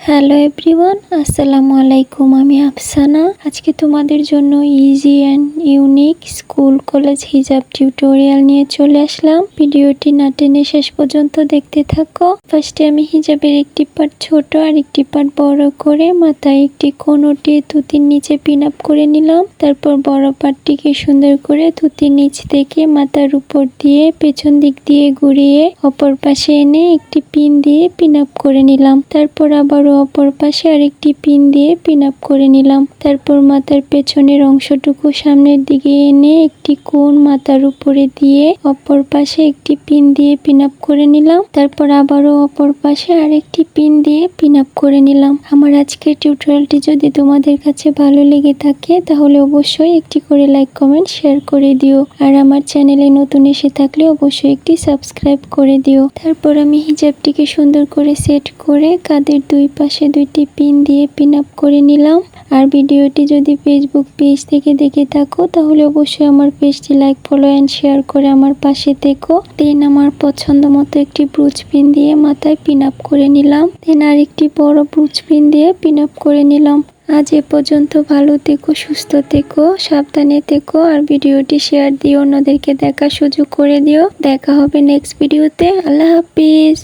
Hello everyone, আসসালামু আলাইকুম। আমি আফসানা। আজকে তোমাদের জন্য easy and unique school college হিজাব টিউটোরিয়াল নিয়ে চলে আসলাম। ভিডিওটি না টেনে শেষ পর্যন্ত দেখতে থাকো। ফার্স্টে আমি হিজাবের একটি পার্ট ছোট আর একটি পার্ট বড় করে মাথায় একটি কোণ উঠিয়ে ধুতির নিচে পিন আপ করে নিলাম। তারপর বড় পার্টটিকে সুন্দর করে ধুতির নিচ থেকে মাথার উপর দিয়ে পেছন দিক দিয়ে ঘুরিয়ে অপর পাশে এনে একটি পিন দিয়ে পিন আপ করে নিলাম। তারপর আবারও অপর পাশে আরেকটি পিন দিয়ে পিন আপ করে নিলাম। তারপর মাথার পেছনের অংশটুকু সামনের দিকে এনে একটি কোণ মাথার উপরে দিয়ে অপর পাশে একটি পিন দিয়ে পিন আপ করে নিলাম। তারপর আবারও অপর পাশে আরেকটি পিন দিয়ে পিন আপ করে নিলাম। আমার আজকের টিউটোরিয়ালটি যদি তোমাদের কাছে ভালো লেগে থাকে তাহলে অবশ্যই একটি করে লাইক কমেন্ট শেয়ার করে দিও। আর আমার চ্যানেলে নতুন এসে থাকলে অবশ্যই একটি সাবস্ক্রাইব করে দিও। তারপর আমি হিজাবটিকে সুন্দর করে সেট করে কাঁধের দুই পাশে দুইটি পিন দিয়ে পিন আপ করে নিলাম। আর ভিডিওটি যদি ফেসবুক পেজ থেকে দেখে থাকো তাহলে অবশ্যই আমার পেজটি লাইক, ফলো অ্যান্ড শেয়ার করে আমার পাশে থেকো। দেন আমার পছন্দ মতো একটি ব্রুচ পিন দিয়ে মাথায় পিন আপ করে নিলাম। দেন আর একটি বড় ব্রুচ পিন দিয়ে পিন আপ করে নিলাম। আজ এ পর্যন্ত। ভালো থেকো, সুস্থ থেকো, সাবধানে থেকো। আর ভিডিওটি শেয়ার দিয়ে অন্যদেরকে দেখার সুযোগ করে দিও। দেখা হবে নেক্সট ভিডিওতে। আল্লাহ হাফিজ।